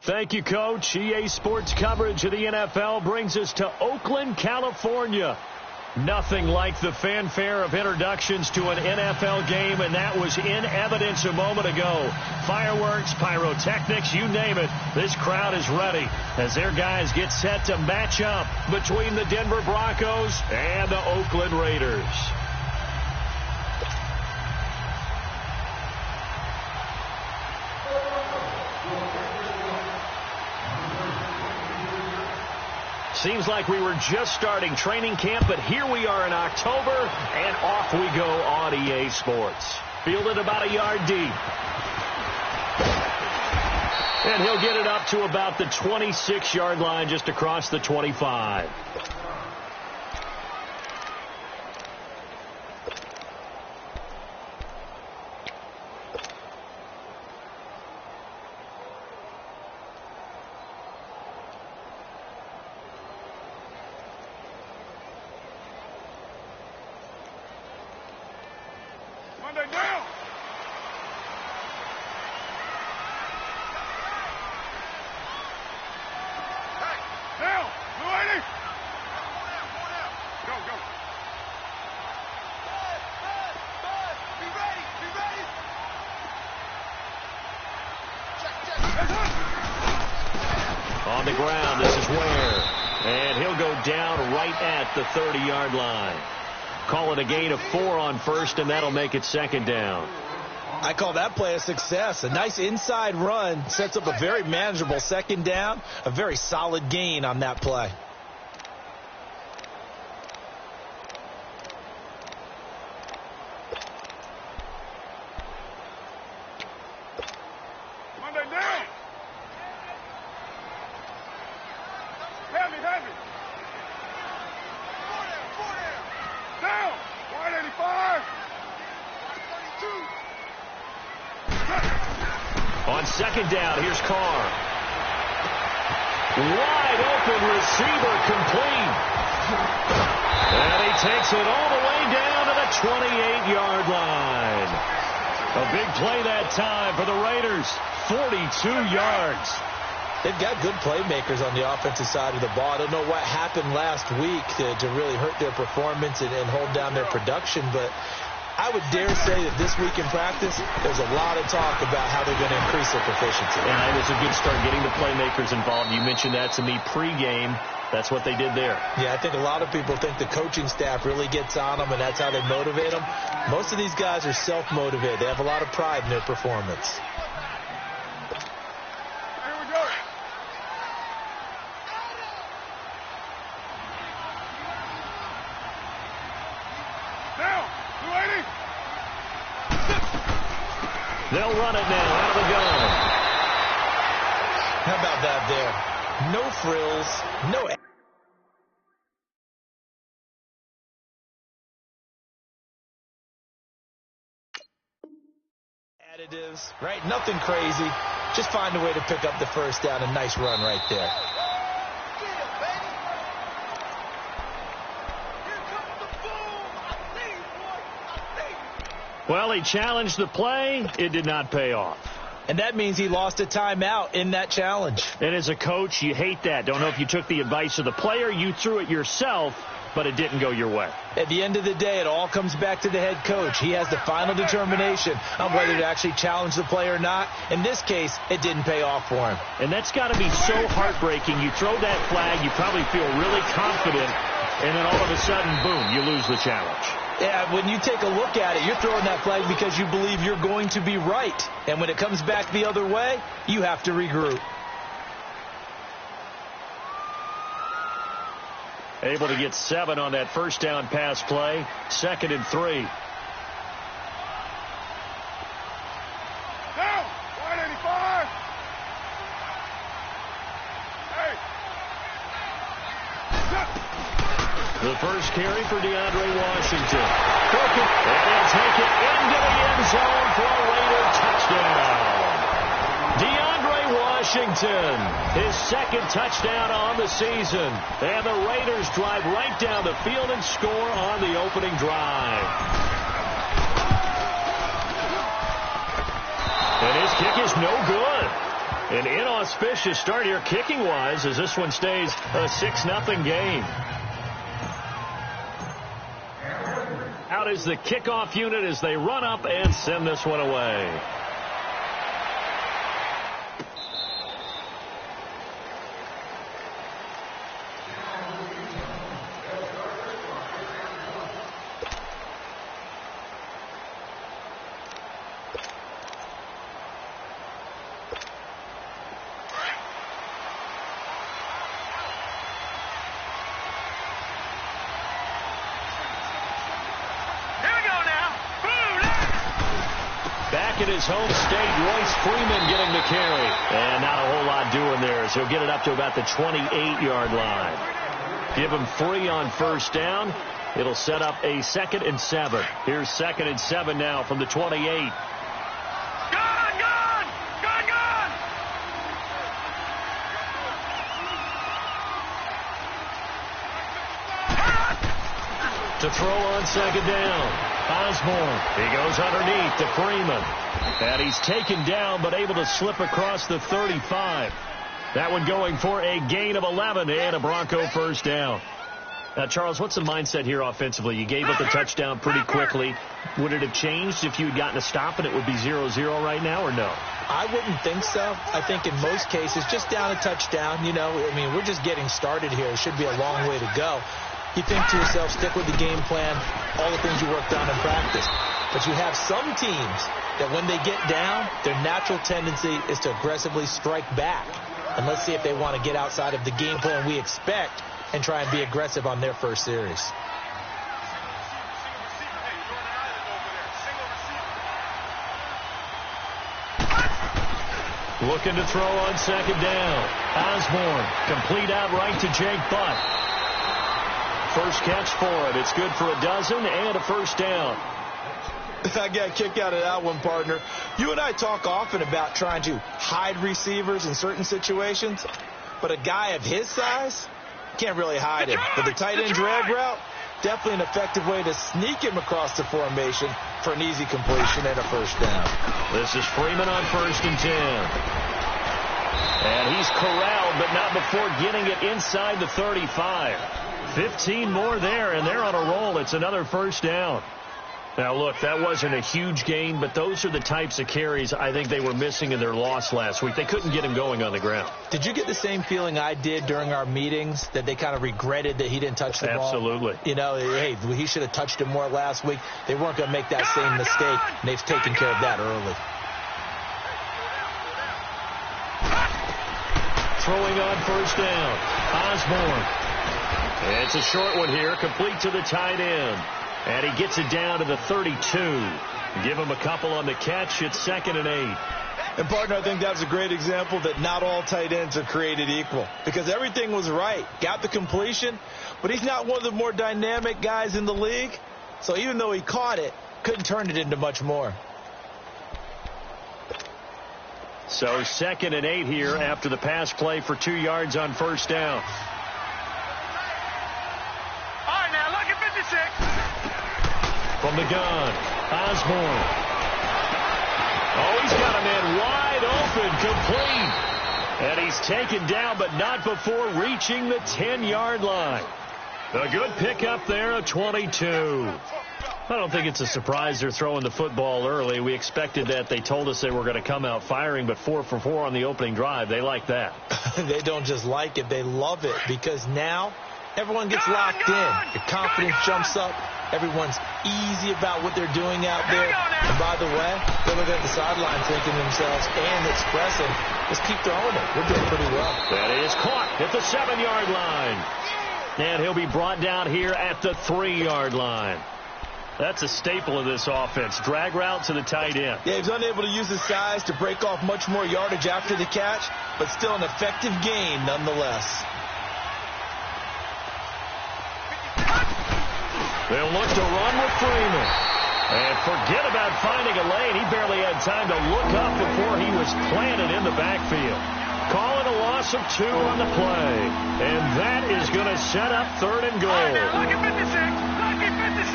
Thank you, Coach. EA Sports coverage of the NFL brings us to Oakland, California. Nothing like the fanfare of introductions to an NFL game, and that was in evidence a moment ago. Fireworks, pyrotechnics, you name it. This crowd is ready as their guys get set to match up between the Denver Broncos and the Oakland Raiders. Seems like we were just starting training camp, but here we are in October, and off we go on EA Sports. Fielded about a yard deep. And he'll get it up to about the 26-yard line, just across the 25. On the ground, this is Ware. And he'll go down right at the 30-yard line. Call it a gain of 4 on first, and that'll make it second down. I call that play a success. A nice inside run sets up a very manageable second down. A very solid gain on that play. On second down, here's Carr. Wide open receiver, complete. And he takes it all the way down to the 28-yard line. A big play that time for the Raiders. 42 yards. They've got good playmakers on the offensive side of the ball. I don't know what happened last week to really hurt their performance and hold down their production, but I would dare say that this week in practice, there's a lot of talk about how they're going to increase their proficiency. Yeah, it was a good start getting the playmakers involved. You mentioned that to me pregame. That's what they did there. Yeah, I think a lot of people think the coaching staff really gets on them, and that's how they motivate them. Most of these guys are self-motivated. They have a lot of pride in their performance. They'll run it now out of the gun. How about that there? No frills, no additives, right? Nothing crazy. Just find a way to pick up the first down. A nice run right there. Well, he challenged the play. It did not pay off. And that means he lost a timeout in that challenge. And as a coach, you hate that. Don't know if you took the advice of the player, you threw it yourself, but it didn't go your way. At the end of the day, it all comes back to the head coach. He has the final determination on whether to actually challenge the play or not. In this case, it didn't pay off for him. And that's got to be so heartbreaking. You throw that flag, you probably feel really confident, and then all of a sudden, boom, you lose the challenge. Yeah, when you take a look at it, you're throwing that flag because you believe you're going to be right. And when it comes back the other way, you have to regroup. Able to get 7 on that first down pass play. 2nd and 3. Down! 185! Hey! The first carry for DeAndre Washington. And he'll take it into the end zone for a Raider touchdown. DeAndre Washington, his 2nd touchdown on the season. And the Raiders drive right down the field and score on the opening drive. And his kick is no good. An inauspicious start here kicking-wise as this one stays a 6-0 game. Out is the kickoff unit as they run up and send this one away. Back in his home state, Royce Freeman getting the carry. And not a whole lot doing there, so he'll get it up to about the 28-yard line. Give him 3 on first down. It'll set up a 2nd and 7. Here's 2nd and 7 now from the 28. To throw on 2nd down. Osborne. He goes underneath to Freeman. And he's taken down but able to slip across the 35. That one going for a gain of 11 and a Bronco first down. Now, Charles, what's the mindset here offensively? You gave up the touchdown pretty quickly. Would it have changed if you had gotten a stop and it would be 0-0 right now or no? I wouldn't think so. I think in most cases, just down a touchdown, we're just getting started here. It should be a long way to go. You think to yourself, stick with the game plan, all the things you worked on in practice. But you have some teams that when they get down, their natural tendency is to aggressively strike back. And let's see if they want to get outside of the game plan we expect and try and be aggressive on their first series. Looking to throw on 2nd down. Osborne, complete out right to Jake Butt. First catch for it. It's good for a dozen and a first down. I got a kick out of that one, partner. You and I talk often about trying to hide receivers in certain situations, but a guy of his size can't really hide him. But the tight end drag route, definitely an effective way to sneak him across the formation for an easy completion and a first down. This is Freeman on 1st and 10. And he's corralled, but not before getting it inside the 35. 15 more there, and they're on a roll. It's another first down. Now, look, that wasn't a huge gain, but those are the types of carries I think they were missing in their loss last week. They couldn't get him going on the ground. Did you get the same feeling I did during our meetings, that they kind of regretted that he didn't touch the ball? Absolutely. Hey, he should have touched him more last week. They weren't going to make that same mistake, and they've taken care of that early. Throwing on first down. Osborne. It's a short one here, complete to the tight end. And he gets it down to the 32. Give him a couple on the catch. It's 2nd and 8. And, partner, I think that's a great example that not all tight ends are created equal. Because everything was right. Got the completion, but he's not one of the more dynamic guys in the league. So even though he caught it, couldn't turn it into much more. So 2nd and 8 here after the pass play for 2 yards on first down. From the gun, Osborne. Oh, he's got a man wide open, complete. And he's taken down, but not before reaching the 10-yard line. A good pickup there, a 22. I don't think it's a surprise they're throwing the football early. We expected that. They told us they were going to come out firing, but 4 for 4 on the opening drive. They like that. They don't just like it, they love it, because now everyone gets locked in. Your confidence jumps up. Everyone's easy about what they're doing out there. And by the way, they're looking at the sideline thinking to themselves and expressing, let's keep throwing it. We're doing pretty well. That is caught at the 7-yard line. And he'll be brought down here at the 3-yard line. That's a staple of this offense. Drag route to the tight end. Yeah, he's unable to use his size to break off much more yardage after the catch, but still an effective gain nonetheless. They'll look to run with Freeman. And forget about finding a lane. He barely had time to look up before he was planted in the backfield. Calling a loss of 2 on the play. And that is going to set up 3rd and goal. All right, now, look at 56. Look at 56.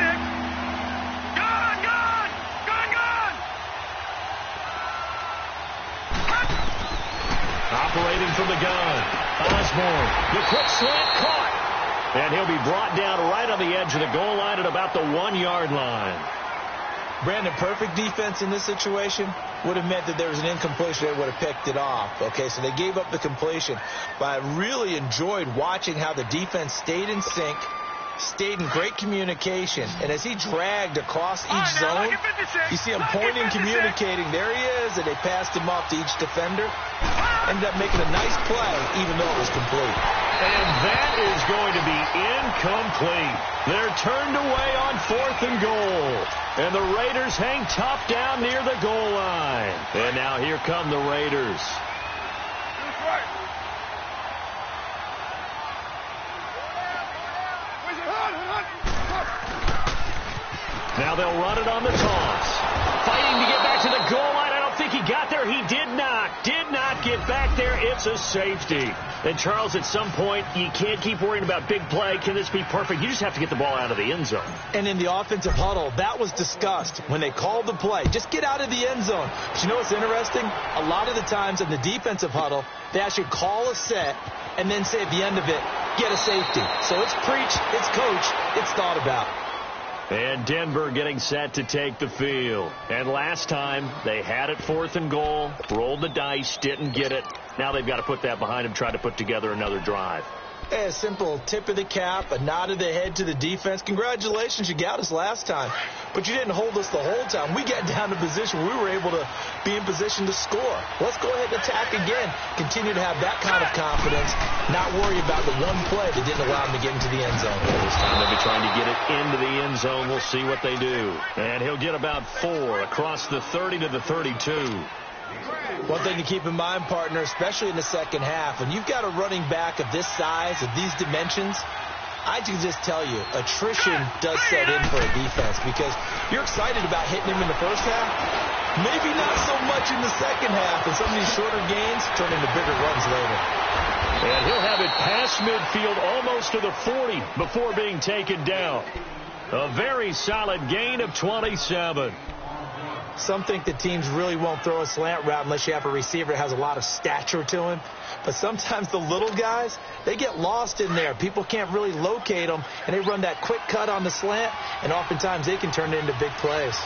Gone, gone, gone, gone. Operating from the gun. Osborne. The quick slant caught. And he'll be brought down right on the edge of the goal line at about the 1-yard line. Brandon, perfect defense in this situation would have meant that there was an incompletion. They would have picked it off. Okay, so they gave up the completion. But I really enjoyed watching how the defense stayed in sync, stayed in great communication. And as he dragged across each zone, you see him pointing, communicating. There he is, and they passed him off to each defender. Ended up making a nice play, even though it was complete. And that is going to be incomplete. They're turned away on 4th and goal. And the Raiders hang tough down near the goal line. And now here come the Raiders. Now they'll run it on the toss. Fighting to get back to the goal line. I don't think he got there. He did not get back there. It's a safety. And, Charles, at some point, you can't keep worrying about big play. Can this be perfect? You just have to get the ball out of the end zone. And in the offensive huddle, that was discussed when they called the play. Just get out of the end zone. But you know what's interesting? A lot of the times in the defensive huddle, they actually call a set and then say at the end of it, get a safety. So it's preach, it's coach, it's thought about. And Denver getting set to take the field. And last time, they had it 4th and goal, rolled the dice, didn't get it. Now they've got to put that behind them, try to put together another drive. A simple tip of the cap, a nod of the head to the defense. Congratulations, you got us last time. But you didn't hold us the whole time. We got down to position where we were able to be in position to score. Let's go ahead and attack again. Continue to have that kind of confidence, not worry about the one play that didn't allow them to get into the end zone. This time they'll be trying to get it into the end zone. We'll see what they do. And he'll get about 4 across the 30 to the 32. One thing to keep in mind, partner, especially in the second half, when you've got a running back of this size, of these dimensions, I can just tell you, attrition does set in for a defense because you're excited about hitting him in the first half. Maybe not so much in the second half, and some of these shorter gains turn into bigger runs later. And he'll have it past midfield almost to the 40 before being taken down. A very solid gain of 27. Some think that teams really won't throw a slant route unless you have a receiver that has a lot of stature to him. But sometimes the little guys, they get lost in there. People can't really locate them, and they run that quick cut on the slant, and oftentimes they can turn it into big plays.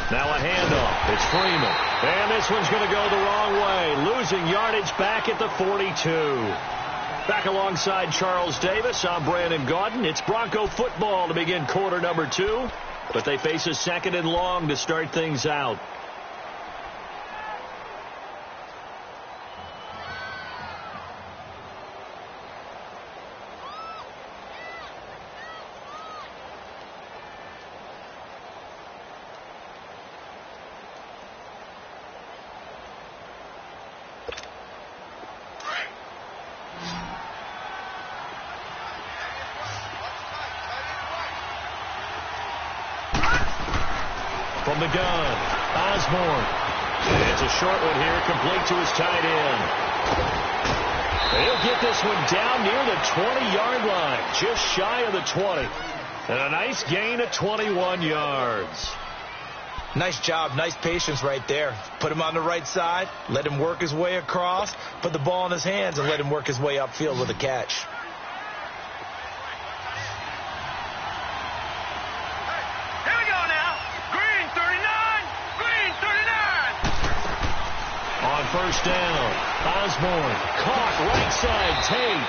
Now a handoff. It's Freeman. And this one's going to go the wrong way. Losing yardage back at the 42. Back alongside Charles Davis, I'm Brandon Gaudin. It's Bronco football to begin quarter number 2. But they face a 2nd and long to start things out. From the gun, Osborne. It's a short one here, complete to his tight end. He'll get this one down near the 20-yard line, just shy of the 20. And a nice gain of 21 yards. Nice job, nice patience right there. Put him on the right side, let him work his way across, put the ball in his hands, and let him work his way upfield with a catch. First down. Osborne caught right side. Tate.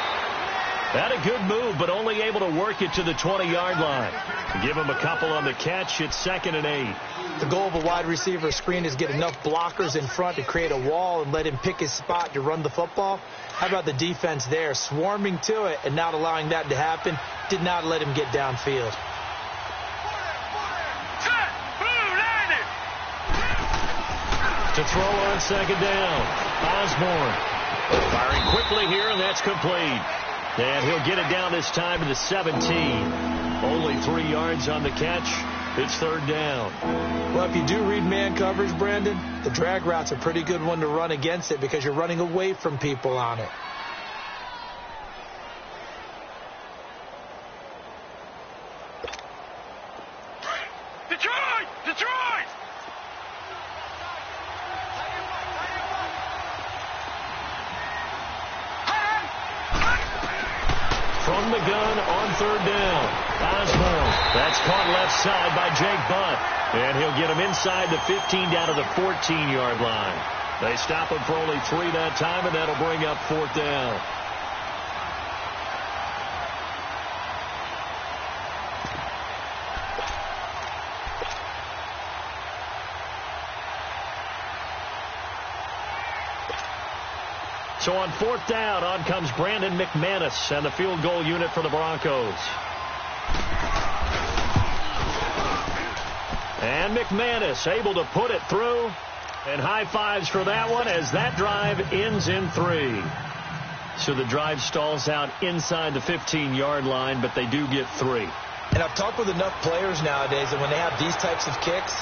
Had a good move, but only able to work it to the 20-yard line. Give him a couple on the catch. It's 2nd and 8. The goal of a wide receiver screen is get enough blockers in front to create a wall and let him pick his spot to run the football. How about the defense there? Swarming to it and not allowing that to happen. Did not let him get downfield. To throw on 2nd down. Osborne firing quickly here, and that's complete. And he'll get it down this time to the 17. Only 3 yards on the catch. It's 3rd down. Well, if you do read man coverage, Brandon, the drag route's a pretty good one to run against it because you're running away from people on it. Detroit! Detroit! from the gun on third down. Osborne. That's caught left side by Jake Butt. And he'll get him inside the 15 down to the 14-yard line. They stop him for only 3 that time, and that'll bring up fourth down. So on fourth down, on comes Brandon McManus and the field goal unit for the Broncos. And McManus able to put it through. And high fives for that one as that drive ends in 3. So the drive stalls out inside the 15-yard line, but they do get 3. And I've talked with enough players nowadays that when they have these types of kicks,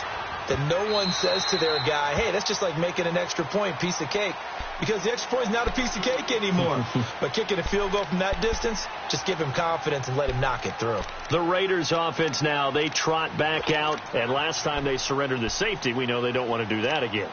that no one says to their guy, hey, that's just like making an extra point, piece of cake. Because the extra point is not a piece of cake anymore. But kicking a field goal from that distance, just give him confidence and let him knock it through. The Raiders offense now, they trot back out. And last time they surrendered the safety, we know they don't want to do that again.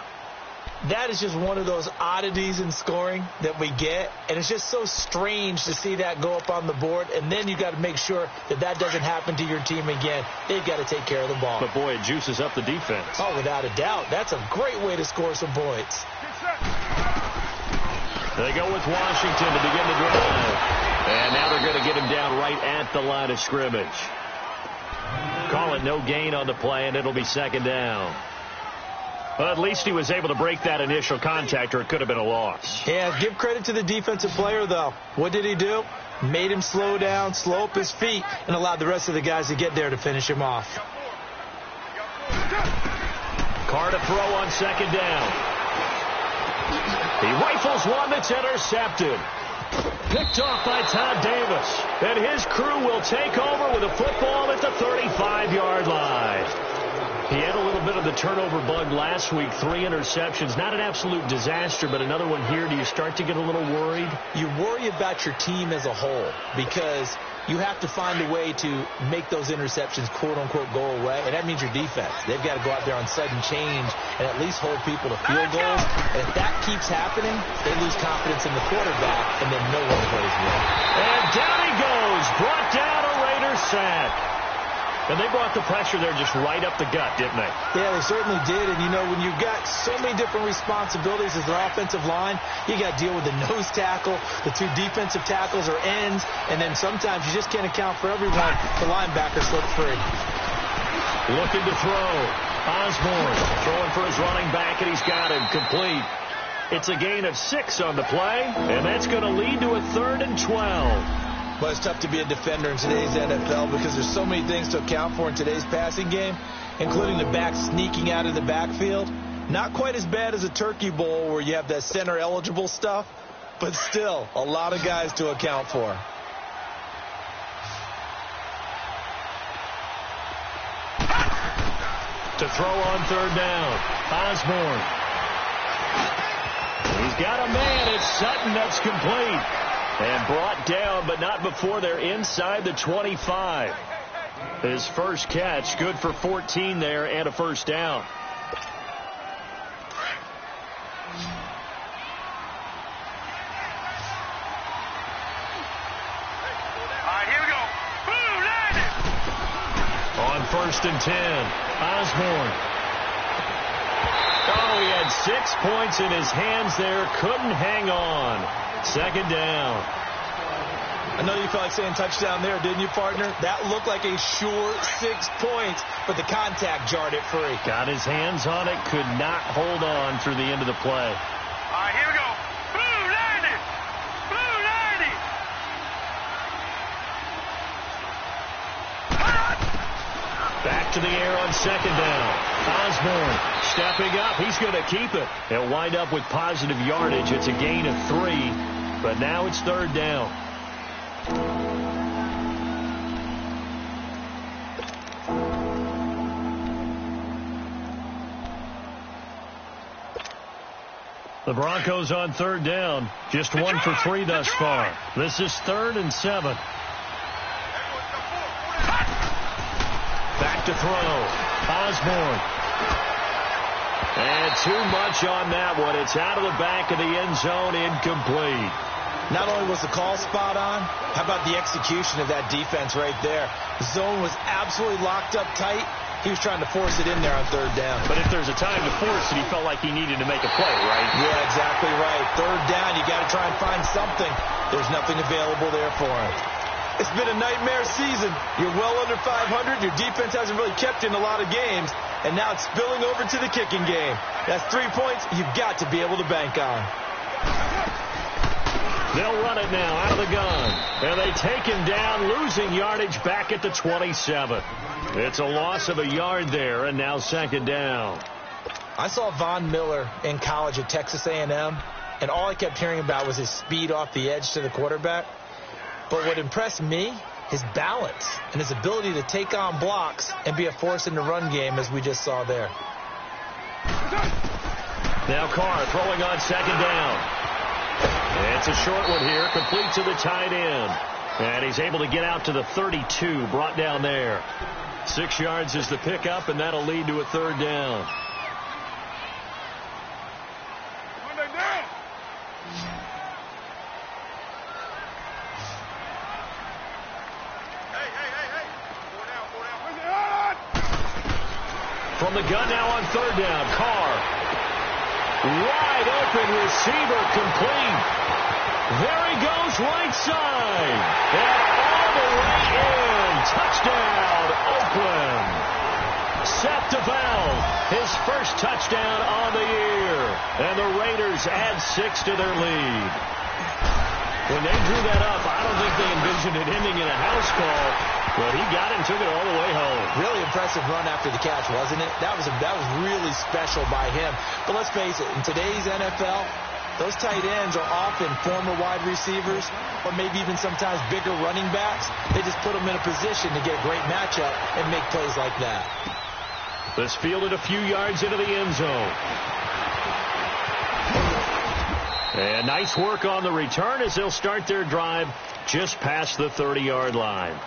That is just one of those oddities in scoring that we get. And it's just so strange to see that go up on the board. And then you got to make sure that that doesn't happen to your team again. They've got to take care of the ball. But, boy, it juices up the defense. Oh, without a doubt. That's a great way to score some points. They go with Washington to begin the drive. And now they're going to get him down right at the line of scrimmage. Call it no gain on the play, and it'll be second down. Well, at least he was able to break that initial contact, or it could have been a loss. Yeah, give credit to the defensive player, though. What did he do? Made him slow down, slow up his feet, and allowed the rest of the guys to get there to finish him off. Carr to throw on second down. He rifles one that's intercepted. Picked off by Todd Davis. And his crew will take over with a football at the 35-yard line. He had a little bit of the turnover bug last week, 3 interceptions. Not an absolute disaster, but another one here. Do you start to get a little worried? You worry about your team as a whole because you have to find a way to make those interceptions, quote-unquote, go away, and that means your defense. They've got to go out there on sudden change and at least hold people to field goals. And if that keeps happening, they lose confidence in the quarterback, and then no one plays well. And down he goes, brought down a Raider sack. And they brought the pressure there just right up the gut, didn't they? Yeah, they certainly did. And, you know, when you've got so many different responsibilities as their offensive line, you got to deal with the nose tackle, the 2 defensive tackles or ends, and then sometimes you just can't account for everyone. The linebacker slipped free. Looking to throw. Osborne throwing for his running back, and he's got him complete. It's a gain of 6 on the play, and that's going to lead to a 3rd and 12. Well, it's tough to be a defender in today's NFL because there's so many things to account for in today's passing game, including the back sneaking out of the backfield. Not quite as bad as a turkey bowl where you have that center-eligible stuff, but still a lot of guys to account for. To throw on third down, Osborne. He's got a man. It's Sutton. That's complete. And brought down, but not before they're inside the 25. His first catch, good for 14 there and a first down. All right, here we go. Boom, landed. On 1st and 10, Osborne. Oh, he had 6 points in his hands there. Couldn't hang on. Second down. I know you felt like saying touchdown there, didn't you, partner? That looked like a sure 6 points, but the contact jarred it free. Got his hands on it, could not hold on through the end of the play. All right, here we go. Boom, landed. Boom, landed. Back to the air on second down. Osborne stepping up. He's going to keep it. They'll wind up with positive yardage. It's a gain of 3, but now it's 3rd down. The Broncos on 3rd down. Just 1 for 3 thus far. This is 3rd and 7. Back to throw. Osborne. And too much on that one. It's out of the back of the end zone, incomplete. Not only was the call spot on, how about the execution of that defense right there? The zone was absolutely locked up tight. He was trying to force it in there on third down. But if there's a time to force it, he felt like he needed to make a play, right? Yeah, exactly right. Third down, you got to try and find something. There's nothing available there for him. It's been a nightmare season. You're well under 500. Your defense hasn't really kept in a lot of games. And now it's spilling over to the kicking game. That's 3 points you've got to be able to bank on. They'll run it now out of the gun. And they take him down, losing yardage back at the 27. It's a loss of a yard there, and now second down. I saw Von Miller in college at Texas A&M, and all I kept hearing about was his speed off the edge to the quarterback. But what impressed me, his balance and his ability to take on blocks and be a force in the run game, as we just saw there. Now Carr throwing on second down. It's a short one here, complete to the tight end. And he's able to get out to the 32, brought down there. 6 yards is the pickup, and that'll lead to a third down. From the gun now on third down, Carr. Wide open receiver, complete. There he goes, right side. And all the way in. Touchdown, Oakland. Seth DeVal, his first touchdown on the year. And the Raiders add 6 to their lead. When they drew that up, I don't think they envisioned it ending in a house call. But he got it and took it all the way home. Really impressive run after the catch, wasn't it? That was really special by him. But let's face it, in today's NFL, those tight ends are often former wide receivers or maybe even sometimes bigger running backs. They just put them in a position to get a great matchup and make plays like that. This fielded a few yards into the end zone. And nice work on the return as they'll start their drive just past the 30-yard line.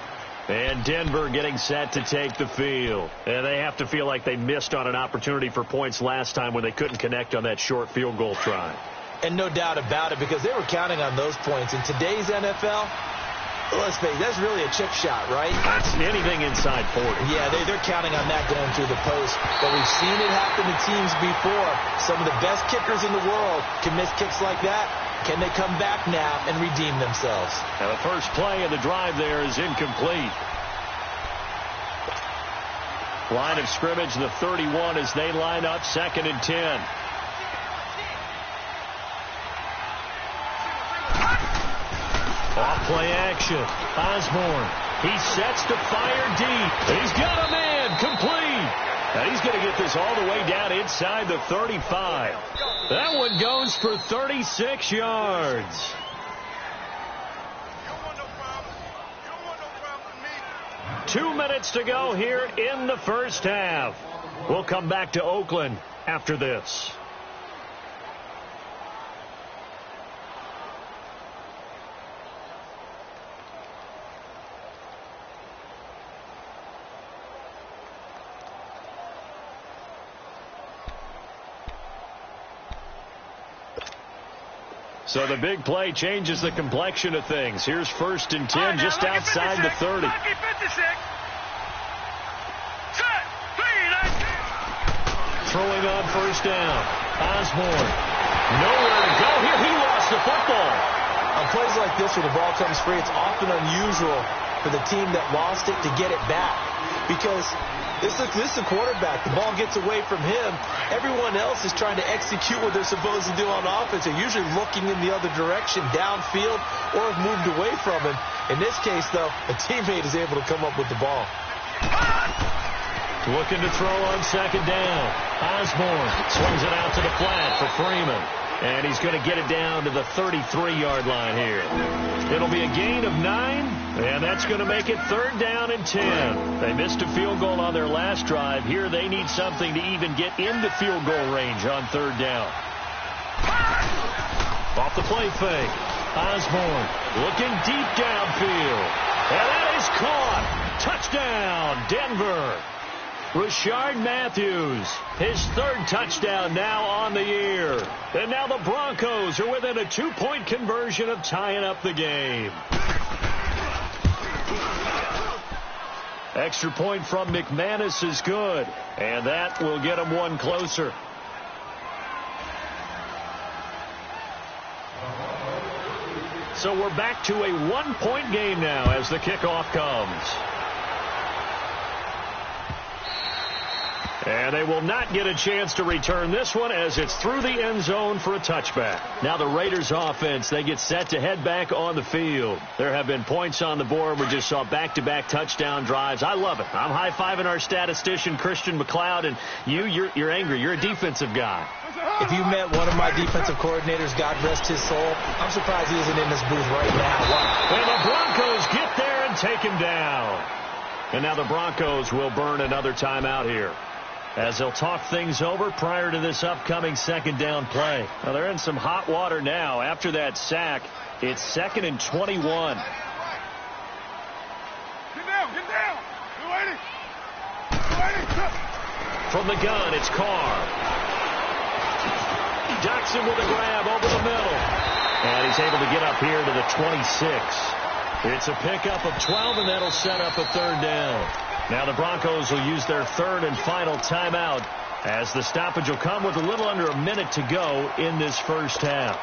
And Denver getting set to take the field. And they have to feel like they missed on an opportunity for points last time when they couldn't connect on that short field goal try. And no doubt about it, because they were counting on those points. In today's NFL, let's face it, that's really a chip shot, right? That's anything inside 40. Yeah, they're counting on that going through the post. But we've seen it happen to teams before. Some of the best kickers in the world can miss kicks like that. Can they come back now and redeem themselves? And the first play of the drive there is incomplete. Line of scrimmage, the 31, as they line up 2nd and 10. Off play action. Osborne. He sets to fire deep. He's got a man. Complete. And he's going to get this all the way down inside the 35. That one goes for 36 yards. 2 minutes to go here in the first half. We'll come back to Oakland after this. So the big play changes the complexion of things. Here's 1st and 10 just outside the 30. Throwing on first down. Osborne. Nowhere to go here. He lost the football. On plays like this where the ball comes free, it's often unusual for the team that lost it to get it back. Because this is a quarterback. The ball gets away from him. Everyone else is trying to execute what they're supposed to do on offense. They're usually looking in the other direction, downfield, or have moved away from him. In this case, though, a teammate is able to come up with the ball. Looking to throw on second down. Osborne swings it out to the flat for Freeman. And he's going to get it down to the 33-yard line here. It'll be a gain of 9, and that's going to make it 3rd down and 10. They missed a field goal on their last drive. Here they need something to even get into field goal range on 3rd down. Off the play fake. Osborne looking deep downfield. And that is caught. Touchdown, Denver. Rashard Matthews, his third touchdown now on the year. And now the Broncos are within a 2-point conversion of tying up the game. Extra point from McManus is good, and that will get him one closer. So we're back to a 1-point game now as the kickoff comes. And they will not get a chance to return this one as it's through the end zone for a touchback. Now the Raiders offense, they get set to head back on the field. There have been points on the board. We just saw back-to-back touchdown drives. I love it. I'm high-fiving our statistician, Christian McLeod, and you're angry. You're a defensive guy. If you met one of my defensive coordinators, God rest his soul, I'm surprised he isn't in this booth right now. And the Broncos get there and take him down. And now the Broncos will burn another timeout here, as they'll talk things over prior to this upcoming second down play. Now they're in some hot water now. After that sack, it's 2nd and 21. Get down, get down. You're waiting. From the gun, it's Carr. Jackson with a grab over the middle. And he's able to get up here to the 26. It's a pickup of 12, and that'll set up a third down. Now the Broncos will use their third and final timeout, as the stoppage will come with a little under a minute to go in this first half.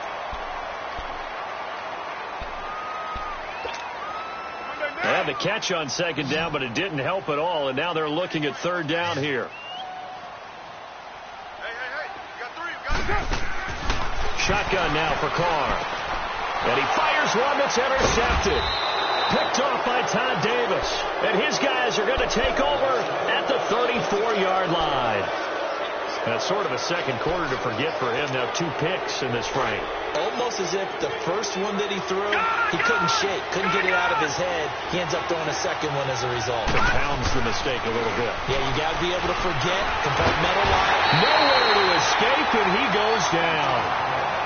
They had the catch on second down, but it didn't help at all, and now they're looking at third down here. Hey, you got 3, you got 2. Shotgun now for Carr. And he fires one that's intercepted. Picked off by Todd Davis. And his guys are going to take over at the 34-yard line. That's sort of a second quarter to forget for him. Now 2 picks in this frame. Almost as if the first one that he threw, he couldn't shake, couldn't get it out of his head. He ends up throwing a second one as a result. Compounds the mistake a little bit. Yeah, you got to be able to forget, compartmentalize. Nowhere to escape, and he goes down.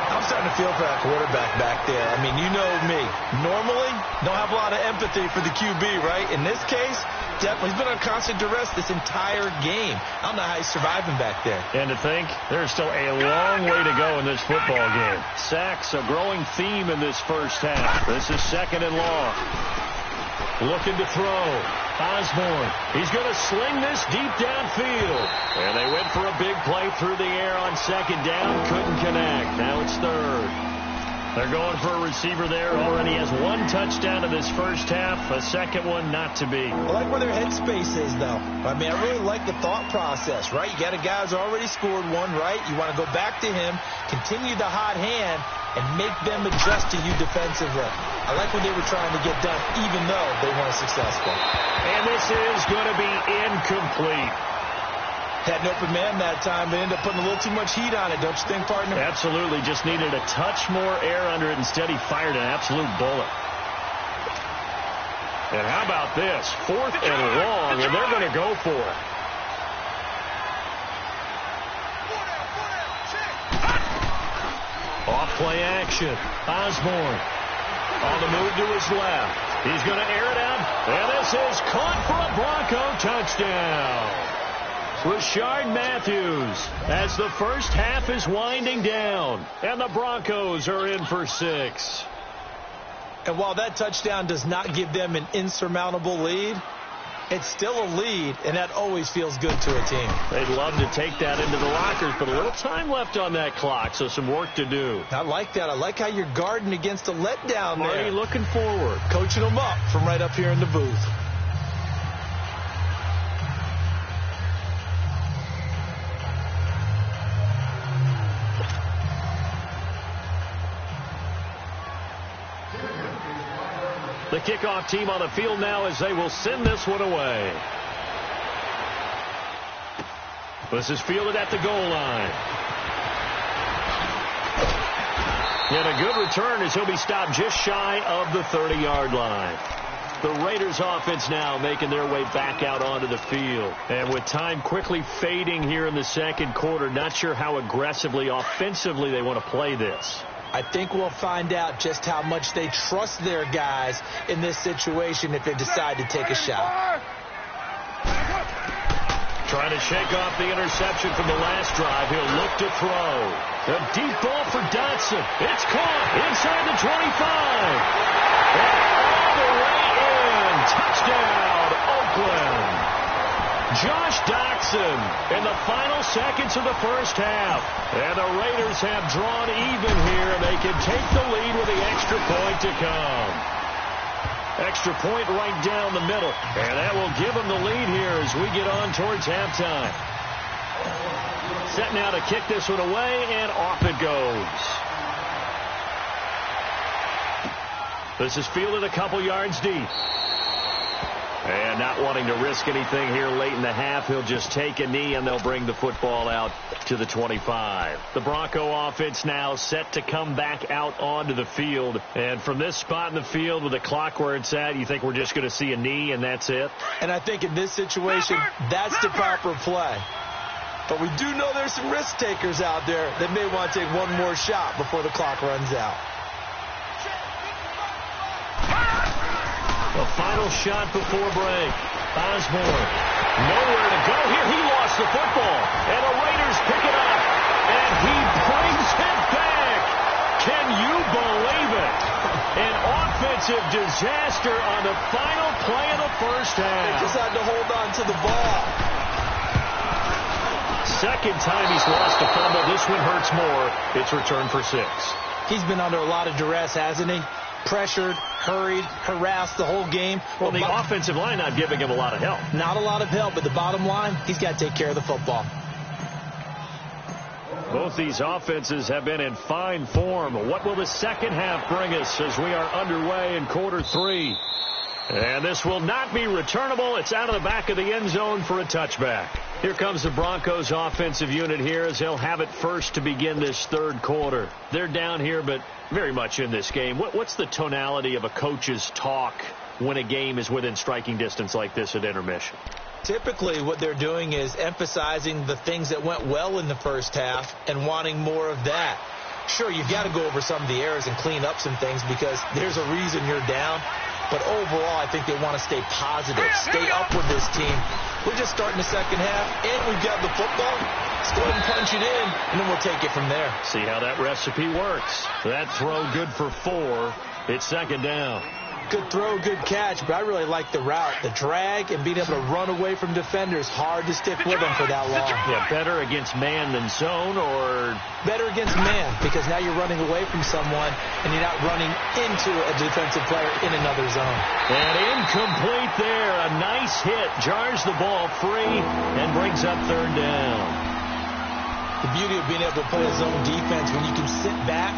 I'm starting to feel for that quarterback back there. I mean, you know me. Normally, don't have a lot of empathy for the QB, right? In this case, definitely he's been on constant duress this entire game. I don't know how he's surviving back there. And to think, there's still a long way to go in this football game. Sacks, a growing theme in this first half. This is 2nd and long. Looking to throw. Osborne. He's going to sling this deep downfield. And they went for a big play through the air on second down. Couldn't connect. Now it's third. They're going for a receiver there. Already has 1 touchdown in this first half. A second one not to be. I like where their headspace is, though. I mean, I really like the thought process, right? You got a guy who's already scored one, right? You want to go back to him, continue the hot hand, and make them adjust to you defensively. I like what they were trying to get done, even though they weren't successful. And this is going to be incomplete. Had an open man that time, but ended up putting a little too much heat on it, don't you think, partner? Absolutely. Just needed a touch more air under it. Instead, he fired an absolute bullet. And how about this? 4th and long, and they're going to go for it. Off play action. Osborne on the move to his left. He's going to air it out, and this is caught for a Bronco touchdown. Rashard Matthews, as the first half is winding down, and the Broncos are in for 6. And while that touchdown does not give them an insurmountable lead, it's still a lead, and that always feels good to a team. They'd love to take that into the lockers, but a little time left on that clock, so some work to do. I like that. I like how you're guarding against a letdown there. Already looking forward. Coaching them up from right up here in the booth. The kickoff team on the field now as they will send this one away. This is fielded at the goal line. And a good return as he'll be stopped just shy of the 30-yard line. The Raiders offense now making their way back out onto the field. And with time quickly fading here in the second quarter, not sure how aggressively, offensively they want to play this. I think we'll find out just how much they trust their guys in this situation if they decide to take a shot. Trying to shake off the interception from the last drive. He'll look to throw. A deep ball for Dotson. It's caught inside the 25. And all the way in. Touchdown, Oakland. Josh Dotson in the final seconds of the first half. And the Raiders have drawn even here. They can take the lead with the extra point to come. Extra point right down the middle. And that will give them the lead here as we get on towards halftime. Set now to kick this one away, and off it goes. This is fielded a couple yards deep. And not wanting to risk anything here late in the half, he'll just take a knee, and they'll bring the football out to the 25. The Bronco offense now set to come back out onto the field. And from this spot in the field with the clock where it's at, you think we're just going to see a knee and that's it? And I think in this situation, that's the proper play. But we do know there's some risk takers out there that may want to take one more shot before the clock runs out. The final shot before break. Osborne. Nowhere to go here. He lost the football. And the Raiders pick it up. And he brings it back. Can you believe it? An offensive disaster on the final play of the first half. They just had to hold on to the ball. Second time he's lost a fumble. This one hurts more. It's returned for 6. He's been under a lot of duress, hasn't he? Pressured, hurried, harassed the whole game. Well, the offensive line not giving him a lot of help. Not a lot of help, but the bottom line, he's got to take care of the football. Both these offenses have been in fine form. What will the second half bring us as we are underway in quarter 3? And this will not be returnable. It's out of the back of the end zone for a touchback. Here comes the Broncos offensive unit here as they'll have it first to begin this third quarter. They're down here, but very much in this game. What's the tonality of a coach's talk when a game is within striking distance like this at intermission? Typically, what they're doing is emphasizing the things that went well in the first half and wanting more of that. Sure, you've got to go over some of the errors and clean up some things because there's a reason you're down. But overall, I think they want to stay positive, stay up with this team. We're just starting the second half, and we've got the football. Let's go ahead and punch it in, and then we'll take it from there. See how that recipe works. That throw good for 4. It's second down. Good throw, good catch, but I really like the route. The drag and being able to run away from defenders, hard to stick with them for that long. Yeah, better against man than zone, or? Better against man, because now you're running away from someone, and you're not running into a defensive player in another zone. And incomplete there. A nice hit. Jars the ball free and brings up third down. The beauty of being able to play a zone defense when you can sit back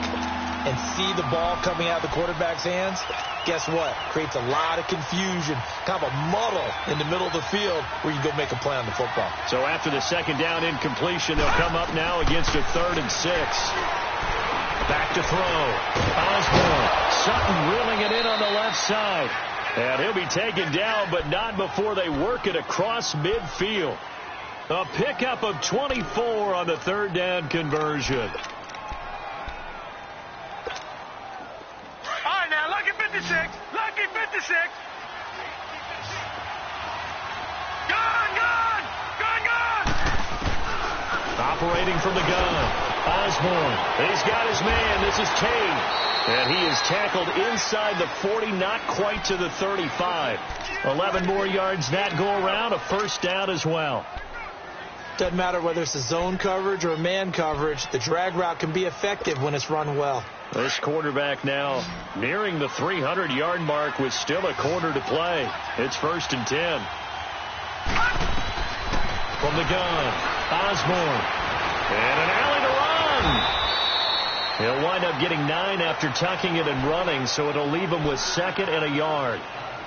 and see the ball coming out of the quarterback's hands, guess what? Creates a lot of confusion, kind of a muddle in the middle of the field where you go make a play on the football. So after the second down incompletion, they'll come up now against a 3rd and 6. Back to throw. Osborne. Sutton reeling it in on the left side. And he'll be taken down, but not before they work it across midfield. A pickup of 24 on the 3rd down conversion. 56, lucky 56. Gone. Operating from the gun. Osborne. He's got his man. This is Cade. And he is tackled inside the 40, not quite to the 35. 11 more yards that go around. A first down as well. Doesn't matter whether it's a zone coverage or a man coverage. The drag route can be effective when it's run well. This quarterback now nearing the 300-yard mark with still a quarter to play. It's 1st and 10. From the gun, Osborne. And an alley to run. He'll wind up getting 9 after tucking it and running, so it'll leave him with 2nd and a yard.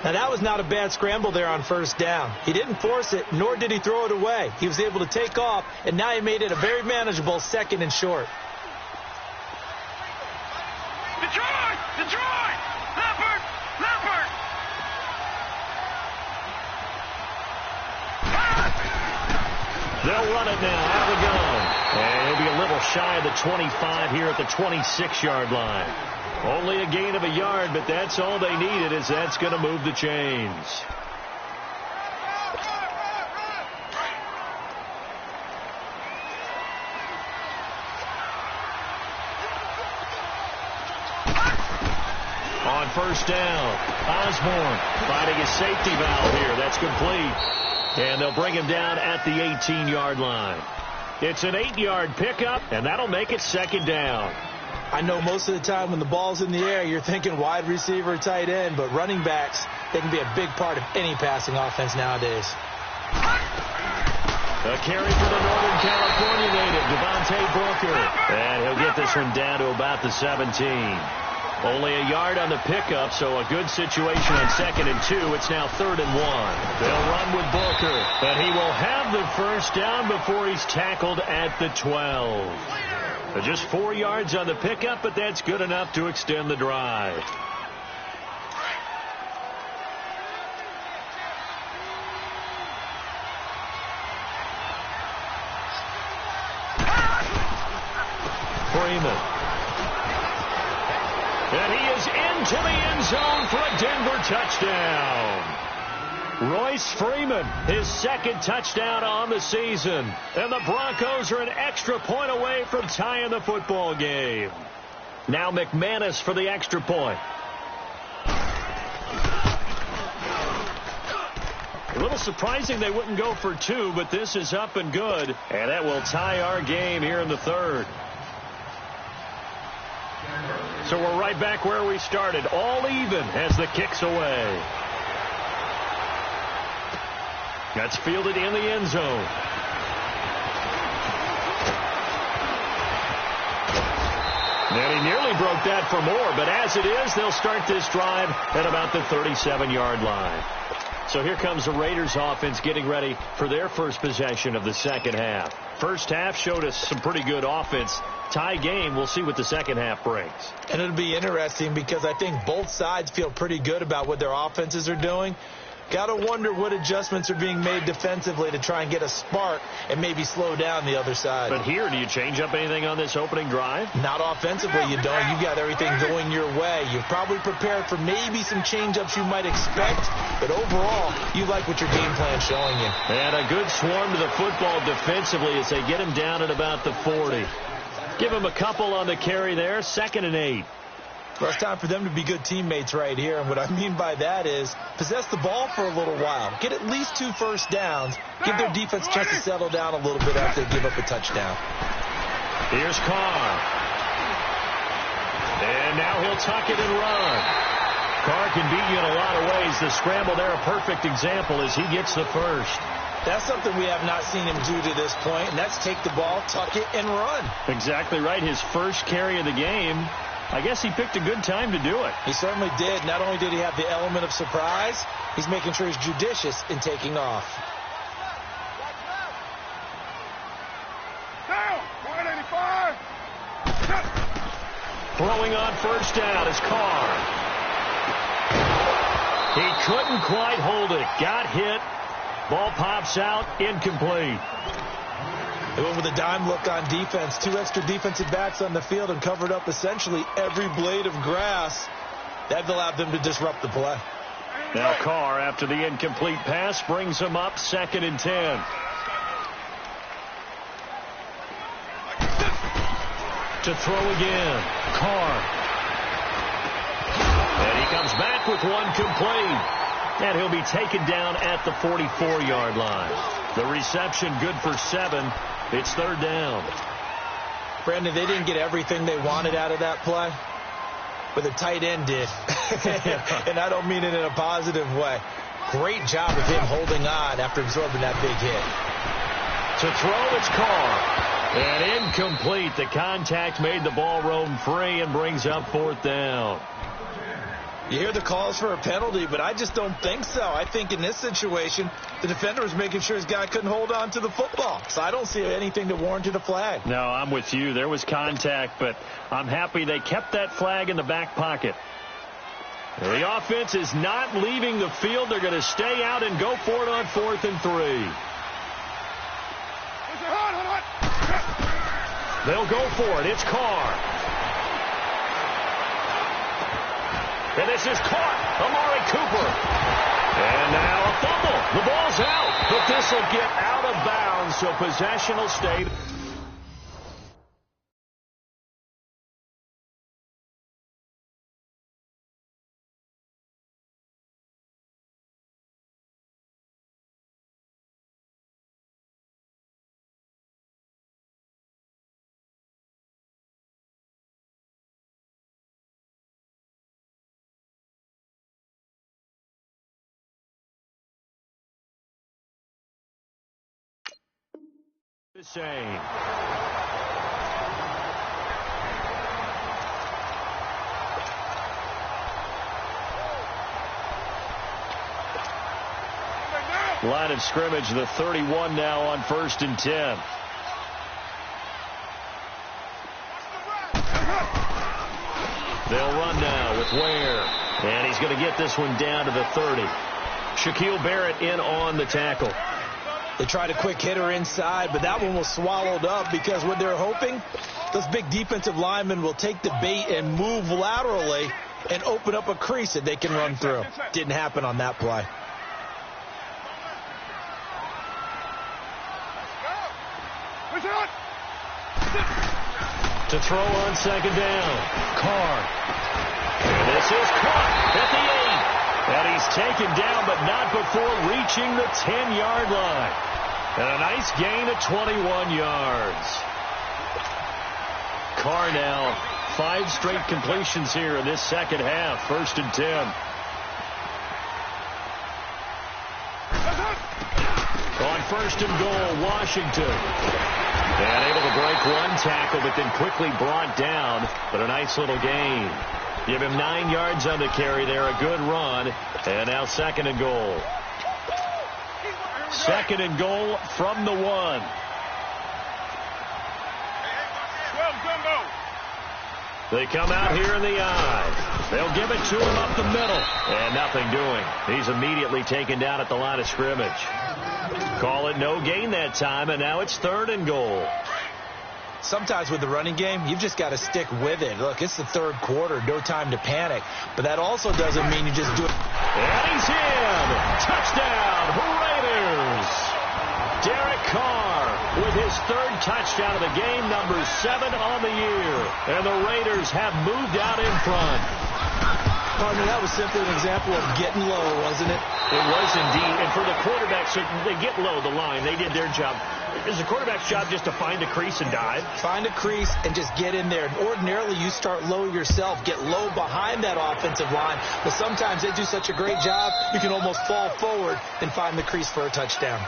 Now, that was not a bad scramble there on first down. He didn't force it, nor did he throw it away. He was able to take off, and now he made it a very manageable 2nd and short. Detroit! Leopard! They'll run it now out of the gun. And he'll be a little shy of the 25 here at the 26-yard line. Only a gain of a yard, but that's all they needed, as that's going to move the chains. On first down, Osborne finding his safety valve here. That's complete. And they'll bring him down at the 18-yard line. It's an 8-yard pickup, and that'll make it second down. I know most of the time when the ball's in the air, you're thinking wide receiver, tight end, but running backs, they can be a big part of any passing offense nowadays. A carry for the Northern California native, Devontae Booker. And he'll get this one down to about the 17. Only a yard on the pickup, so a good situation on 2nd and 2. It's now 3rd and 1. They'll run with Booker, but he will have the first down before he's tackled at the 12. Just 4 yards on the pickup, but that's good enough to extend the drive. Freeman. And he is into the end zone for a Denver touchdown. Royce Freeman, his 2nd touchdown on the season. And the Broncos are an extra point away from tying the football game. Now McManus for the extra point. A little surprising they wouldn't go for 2, but this is up and good. And that will tie our game here in the 3rd. So we're right back where we started, all even as the kick's away. That's fielded in the end zone. And he nearly broke that for more, but as it is, they'll start this drive at about the 37-yard line. So here comes the Raiders offense getting ready for their first possession of the second half. First half showed us some pretty good offense. Tie game, we'll see what the second half brings. And it'll be interesting because I think both sides feel pretty good about what their offenses are doing. Got to wonder what adjustments are being made defensively to try and get a spark and maybe slow down the other side. But here, do you change up anything on this opening drive? Not offensively, you don't. You've got everything going your way. You're probably prepared for maybe some change-ups you might expect, but overall, you like what your game plan's showing you. And a good swarm to the football defensively as they get him down at about the 40. Give him a couple on the carry there, 2nd and 8. Well, it's time for them to be good teammates right here. And what I mean by that is possess the ball for a little while. Get at least 2 first downs. Give their defense a chance to settle down a little bit after they give up a touchdown. Here's Carr. And now he'll tuck it and run. Carr can beat you in a lot of ways. The scramble there, a perfect example as he gets the first. That's something we have not seen him do to this point, and that's take the ball, tuck it, and run. Exactly right. His first carry of the game. I guess he picked a good time to do it. He certainly did. Not only did he have the element of surprise, he's making sure he's judicious in taking off. Down, 185. Throwing on first down is Carr. He couldn't quite hold it. Got hit. Ball pops out. Incomplete. They went with a dime look on defense. 2 extra defensive backs on the field and covered up essentially every blade of grass. That allowed them to disrupt the play. Now Carr, after the incomplete pass, brings him up 2nd and 10. To throw again. Carr. And he comes back with one complete. And he'll be taken down at the 44-yard line. The reception good for 7. It's 3rd down. Brandon, they didn't get everything they wanted out of that play, but the tight end did. And I don't mean it in a positive way. Great job of him holding on after absorbing that big hit. To throw, it's Carr. And incomplete. The contact made the ball roam free and brings up 4th down. You hear the calls for a penalty, but I just don't think so. I think in this situation, the defender was making sure his guy couldn't hold on to the football. So I don't see anything that warranted a flag. No, I'm with you. There was contact, but I'm happy they kept that flag in the back pocket. The offense is not leaving the field. They're going to stay out and go for it on 4th and 3. They'll go for it. It's Carr. And this is caught. Amari Cooper. And now a fumble. The ball's out. But this will get out of bounds, so possession will stay. The same. Line of scrimmage, the 31 now on 1st and 10. They'll run now with Ware. And he's going to get this one down to the 30. Shaquille Barrett in on the tackle. They tried a quick hitter inside, but that one was swallowed up because what they're hoping, those big defensive linemen will take the bait and move laterally and open up a crease that they can run through. Didn't happen on that play. To throw on 2nd down. Carr. And this is caught at the 8. And he's taken down, but not before reaching the 10-yard line. And a nice gain of 21 yards. Carr now, 5 straight completions here in this second half. 1st and 10. On 1st and goal, Washington. And able to break one tackle, but then quickly brought down. But a nice little gain. Give him 9 yards on the carry there. A good run. And now 2nd and goal. 2nd and goal from the 1. They come out here in the eye. They'll give it to him up the middle. And nothing doing. He's immediately taken down at the line of scrimmage. Call it no gain that time, and now it's 3rd and goal. Sometimes with the running game, you've just got to stick with it. Look, it's the 3rd quarter, no time to panic. But that also doesn't mean you just do it. And he's in. Touchdown, Raiders. Derek Carr with his 3rd touchdown of the game, number 7 on the year. And the Raiders have moved out in front. Partner, that was simply an example of getting low, wasn't it? It was indeed. And for the quarterbacks, they get low the line. They did their job. Is the quarterback's job just to find a crease and dive? Find a crease and just get in there. Ordinarily, you start low yourself, get low behind that offensive line. But sometimes they do such a great job, you can almost fall forward and find the crease for a touchdown.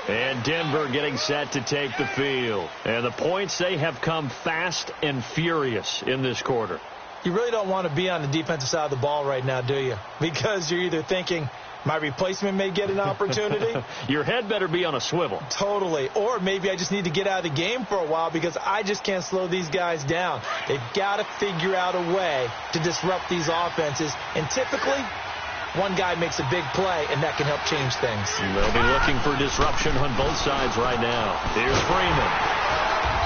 And Denver getting set to take the field. And the points, they have come fast and furious in this quarter. You really don't want to be on the defensive side of the ball right now, do you? Because you're either thinking, my replacement may get an opportunity. Your head better be on a swivel. Totally. Or maybe I just need to get out of the game for a while because I just can't slow these guys down. They've got to figure out a way to disrupt these offenses. And typically, one guy makes a big play, and that can help change things. They'll be looking for disruption on both sides right now. Here's Freeman.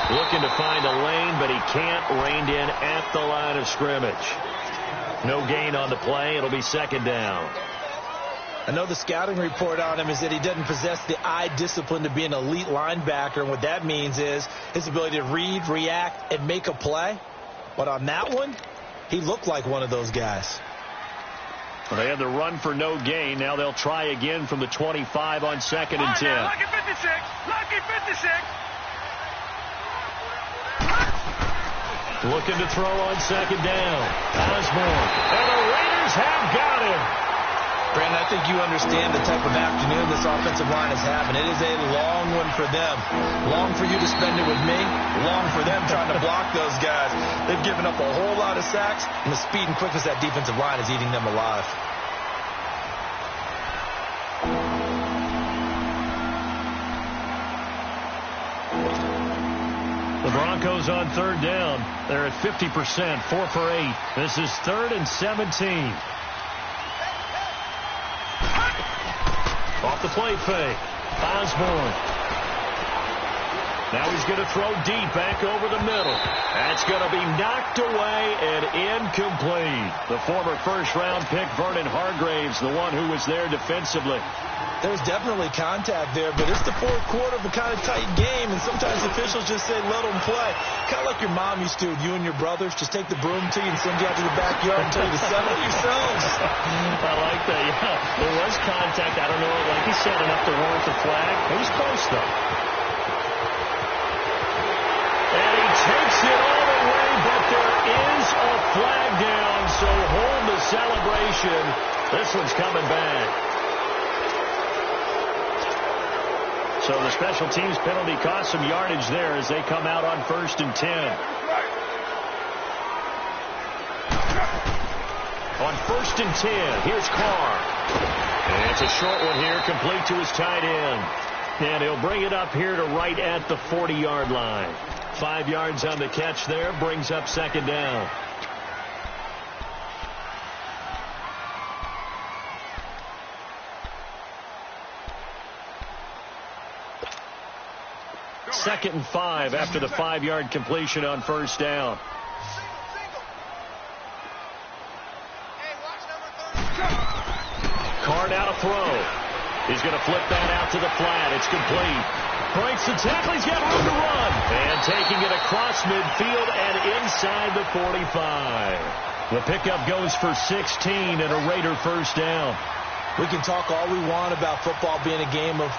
Looking to find a lane, but he can't. Reined in at the line of scrimmage. No gain on the play. It'll be 2nd down. I know the scouting report on him is that he doesn't possess the eye discipline to be an elite linebacker, and what that means is his ability to read, react, and make a play. But on that one, he looked like one of those guys. Well, they had the run for no gain. Now they'll try again from the 25 on 2nd and 10. Lucky 56. Lucky 56. Looking to throw on 2nd down. Osborne. And the Raiders have got him. Brandon, I think you understand the type of afternoon this offensive line is having. It is a long one for them. Long for you to spend it with me. Long for them trying to block those guys. They've given up a whole lot of sacks, and the speed and quickness of that defensive line is eating them alive. The Broncos on 3rd down. They're at 50%, 4 for 8. This is 3rd and 17. Off the play fake. Osborne. Now he's going to throw deep back over the middle. That's going to be knocked away and incomplete. The former first-round pick, Vernon Hargreaves, the one who was there defensively. There's definitely contact there, but it's the 4th quarter of a kind of tight game, and sometimes officials just say, let them play. Kind of like your mom used to with you and your brothers. Just take the broom to you and send you out to the backyard and tell you to settle it yourselves. I like that, yeah. There was contact. I don't know, like he said, enough to warrant the flag. It was close, though. And he takes it all the way, but there is a flag down, so hold the celebration. This one's coming back. So the special teams penalty cost some yardage there as they come out on 1st and 10. On 1st and 10, here's Carr. And it's a short one here, complete to his tight end. And he'll bring it up here to right at the 40-yard line. 5 yards on the catch there, brings up 2nd down. Second and 5 after the 5-yard completion on 1st down. Carr now to throw. He's going to flip that out to the flat. It's complete. Breaks the tackle. He's got room to run. And taking it across midfield and inside the 45. The pickup goes for 16 and a Raider 1st down. We can talk all we want about football being a game of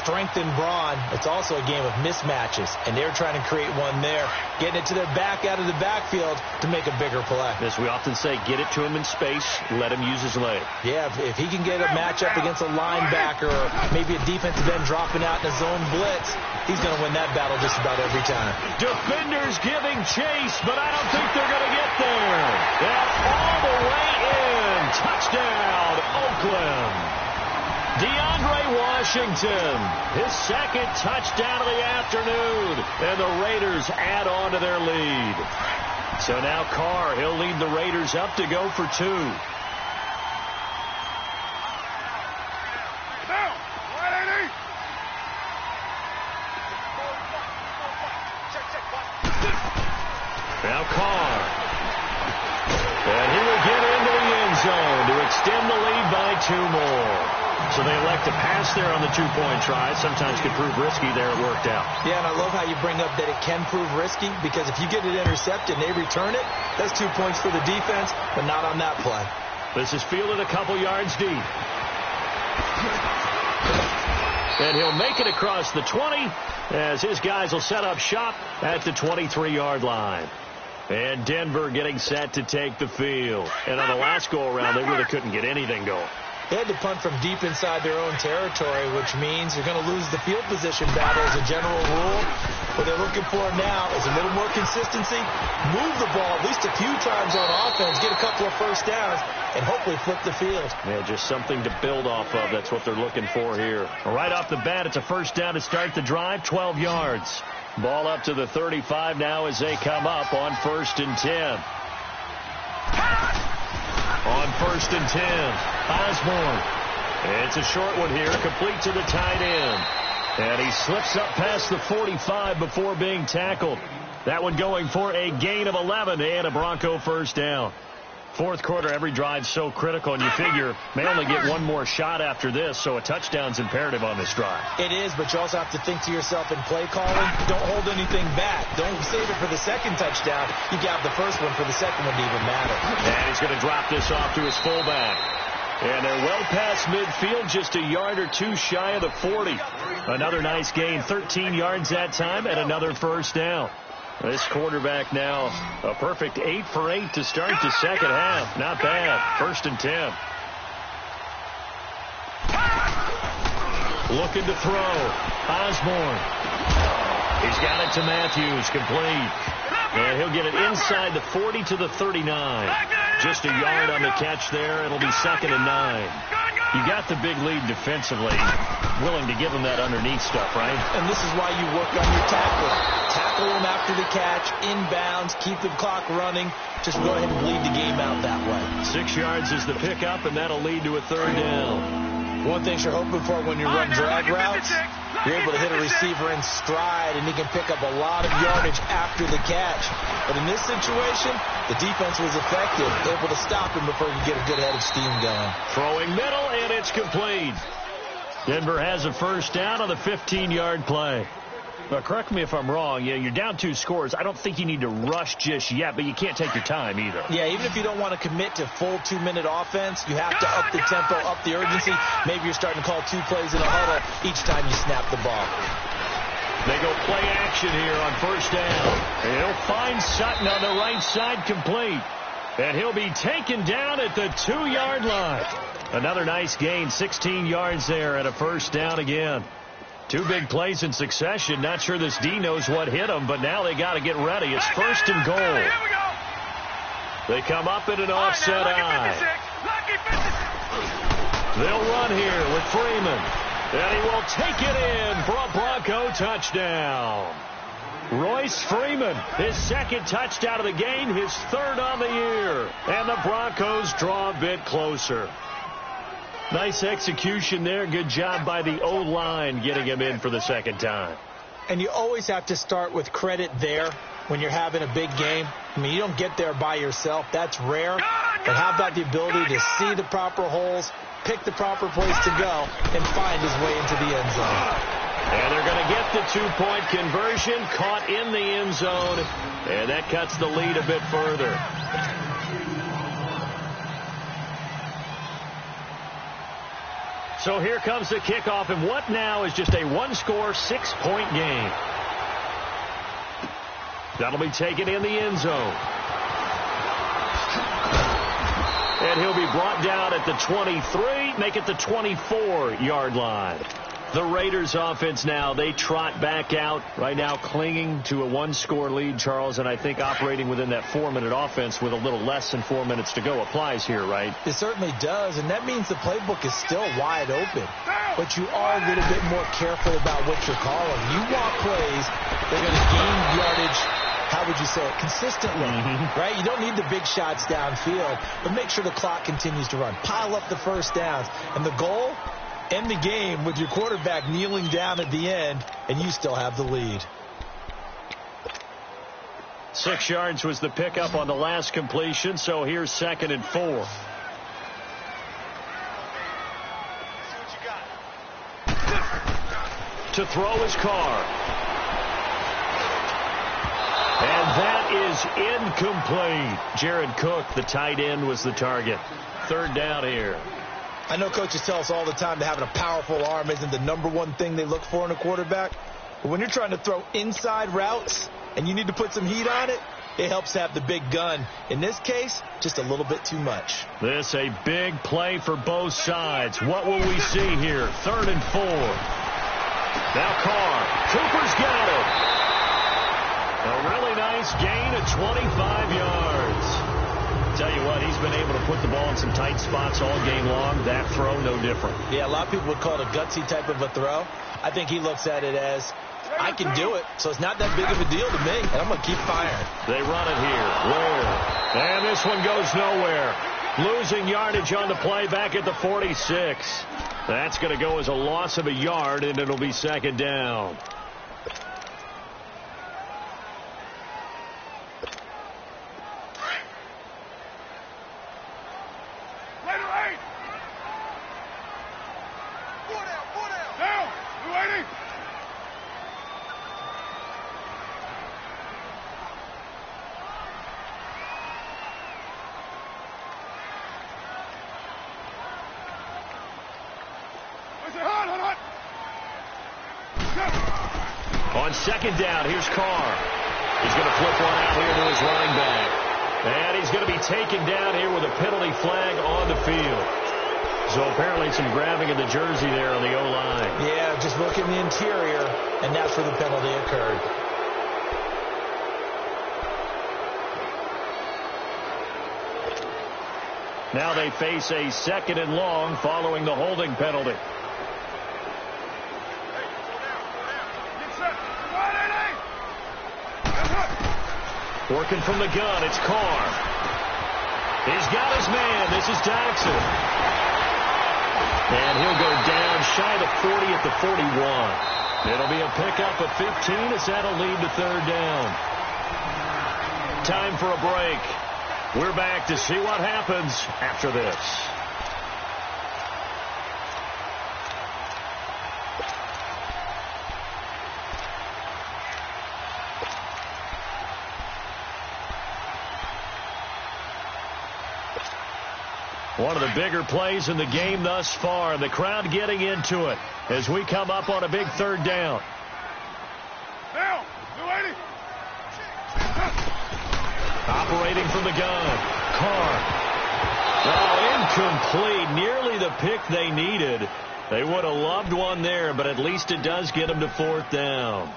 strength and brawn. It's also a game of mismatches, and they're trying to create one there, getting it to their back out of the backfield to make a bigger play. As we often say, get it to him in space, let him use his leg. Yeah, if he can get a matchup against a linebacker or maybe a defensive end dropping out in a zone blitz, he's going to win that battle just about every time. Defenders giving chase, but I don't think they're going to get there. And all the way in. Touchdown, Oakland. DeAndre Washington, his 2nd touchdown of the afternoon, and the Raiders add on to their lead. So now Carr, he'll lead the Raiders up to go for 2. Now Carr, and he will get into the end zone to extend the lead by 2 more. So they elect to pass there on the 2-point try. Sometimes could prove risky. There it worked out. Yeah, and I love how you bring up that it can prove risky, because if you get it intercepted and they return it, that's 2 points for the defense, but not on that play. This is fielded a couple yards deep. And he'll make it across the 20 as his guys will set up shop at the 23-yard line. And Denver getting set to take the field. And on the last go-around, they really couldn't get anything going. They had to punt from deep inside their own territory, which means you're going to lose the field position battle as a general rule. What they're looking for now is a little more consistency, move the ball at least a few times on offense, get a couple of 1st downs, and hopefully flip the field. Yeah, just something to build off of. That's what they're looking for here. Right off the bat, it's a 1st down to start the drive, 12 yards. Ball up to the 35 now as they come up on 1st and 10. On 1st and 10, Osborne. It's a short one here, complete to the tight end. And he slips up past the 45 before being tackled. That one going for a gain of 11 and a Bronco 1st down. 4th quarter, every drive so critical, and you figure may only get one more shot after this, so a touchdown's imperative on this drive. It is, but you also have to think to yourself in play calling, don't hold anything back. Don't save it for the 2nd touchdown. You got the 1st one for the 2nd one to even matter. And he's going to drop this off to his fullback. And they're well past midfield, just a yard or 2 shy of the 40. Another nice gain, 13 yards that time, and another 1st down. This quarterback now a perfect 8 for 8 to start the 2nd half. Not bad. 1st and 10. Looking to throw. Osborne. He's got it to Matthews. Complete. And he'll get it inside the 40 to the 39. Just a yard on the catch there. It'll be 2nd and 9. You got the big lead defensively. Willing to give him that underneath stuff, right? And this is why you work on your tackling. Tackle him after the catch, inbounds, keep the clock running. Just go ahead and bleed the game out that way. 6 yards is the pickup, and that'll lead to a 3rd down. One thing you're hoping for when you run drag routes, you're able to hit a receiver in stride, and he can pick up a lot of yardage after the catch. But in this situation, the defense was effective, able to stop him before he could get a good head of steam going. Throwing middle, and it's complete. Denver has a 1st down on the 15-yard play. But correct me if I'm wrong. Yeah, you're down 2 scores. I don't think you need to rush just yet, but you can't take your time either. Yeah, even if you don't want to commit to full 2-minute offense, you have to up the tempo, up the urgency. Maybe you're starting to call 2 plays in a huddle each time you snap the ball. They go play action here on 1st down. And he'll find Sutton on the right side, complete. And he'll be taken down at the 2-yard line. Another nice gain, 16 yards there, and a 1st down again. Two big plays in succession. Not sure this D knows what hit him, but now they got to get ready. It's first and goal. Here we go. They come up in an offset eye. They'll run here with Freeman. And he will take it in for a Bronco touchdown. Royce Freeman, his second touchdown of the game, his third on the year. And the Broncos draw a bit closer. Nice execution there. Good job by the O-line getting him in for the second time. And you always have to start with credit there when you're having a big game. I mean, you don't get there by yourself. That's rare. But how about the ability to see the proper holes, pick the proper place to go, and find his way into the end zone? And they're going to get the two-point conversion, caught in the end zone, and that cuts the lead a bit further. So here comes the kickoff, and what now is just a one-score, 6-point game. That'll be taken in the end zone. And he'll be brought down at the 23, make it the 24-yard line. The Raiders offense now, they trot back out right now, clinging to a one-score lead, Charles, and I think operating within that 4-minute offense with a little less than 4 minutes to go applies here, right? It certainly does, and that means the playbook is still wide open. But you are a little bit more careful about what you're calling. You want plays, they're going to gain yardage, how would you say it, consistently, right? You don't need the big shots downfield, but make sure the clock continues to run. Pile up the first downs, and the goal, end the game with your quarterback kneeling down at the end, and you still have the lead. 6 yards was the pickup on the last completion, so here's 2nd and 4. To throw his Carr. And that is incomplete. Jared Cook, the tight end, was the target. 3rd down here. I know coaches tell us all the time that having a powerful arm isn't the #1 thing they look for in a quarterback. But when you're trying to throw inside routes and you need to put some heat on it, it helps have the big gun. In this case, just a little bit too much. This a big play for both sides. What will we see here? 3rd and 4. Now Carr. Cooper's got it. A really nice gain of 25 yards. Tell you what, he's been able to put the ball in some tight spots all game long. That throw, no different. Yeah, a lot of people would call it a gutsy type of a throw. I think he looks at it as, I can do it, so it's not that big of a deal to me, and I'm going to keep firing. They run it here. Where? And this one goes nowhere. Losing yardage on the play back at the 46. That's going to go as a loss of a yard, and it'll be 2nd down. On 2nd down, here's Carr. He's going to flip one out here to his running back. And he's going to be taken down here with a penalty flag on the field. So apparently some grabbing of the jersey there on the O-line. Yeah, just look in the interior, and that's where the penalty occurred. Now they face a 2nd and long following the holding penalty. Working from the gun, it's Carr. He's got his man. This is Jackson. And he'll go down shy of the 40 at the 41. It'll be a pickup of 15 as that'll lead to 3rd down. Time for a break. We're back to see what happens after this. One of the bigger plays in the game thus far. The crowd getting into it as we come up on a big 3rd down. Now, 280. Operating from the gun. Carr. Oh, incomplete. Nearly the pick they needed. They would have loved one there, but at least it does get them to 4th down.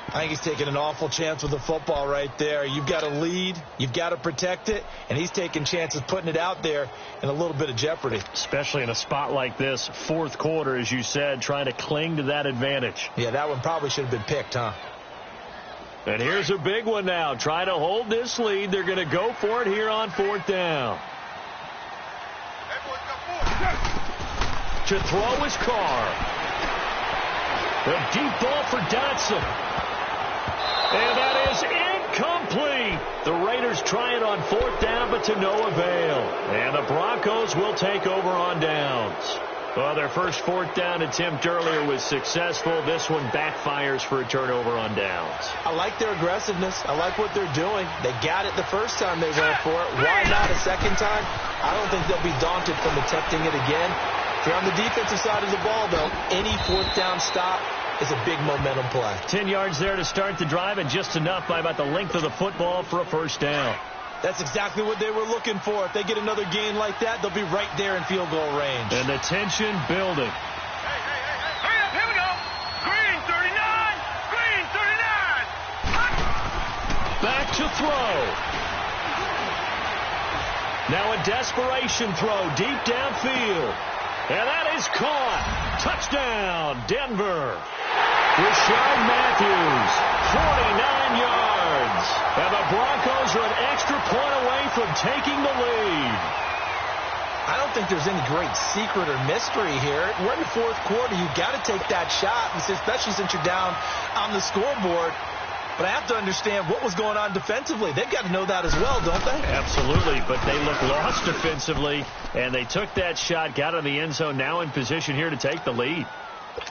I think he's taking an awful chance with the football right there. You've got to lead, you've got to protect it, and he's taking chances putting it out there in a little bit of jeopardy. Especially in a spot like this, 4th quarter, as you said, trying to cling to that advantage. Yeah, that one probably should have been picked, huh? And here's a big one now. Trying to hold this lead. They're going to go for it here on 4th down. To throw is Carr. A deep ball for Dotson. And that is incomplete. The Raiders try it on 4th down, but to no avail. And the Broncos will take over on downs. Well, their first 4th down attempt earlier was successful. This one backfires for a turnover on downs. I like their aggressiveness. I like what they're doing. They got it the first time they went for it. Why not a second time? I don't think they'll be daunted from attempting it again. If you're on the defensive side of the ball, though, any 4th down stop is a big momentum play. 10 yards there to start the drive, and just enough by about the length of the football for a first down. That's exactly what they were looking for. If they get another gain like that, they'll be right there in field goal range. And the tension building. Hurry up, here we go. Green 39. Green 39. Back to throw. Now a desperation throw deep downfield. And that is caught. Touchdown, Denver. Rashard Matthews, 49 yards. And the Broncos are an extra point away from taking the lead. I don't think there's any great secret or mystery here. We're in the 4th quarter. You've got to take that shot, especially since you're down on the scoreboard. But I have to understand what was going on defensively. They've got to know that as well, don't they? Absolutely, but they look lost defensively, and they took that shot, got in the end zone, now in position here to take the lead.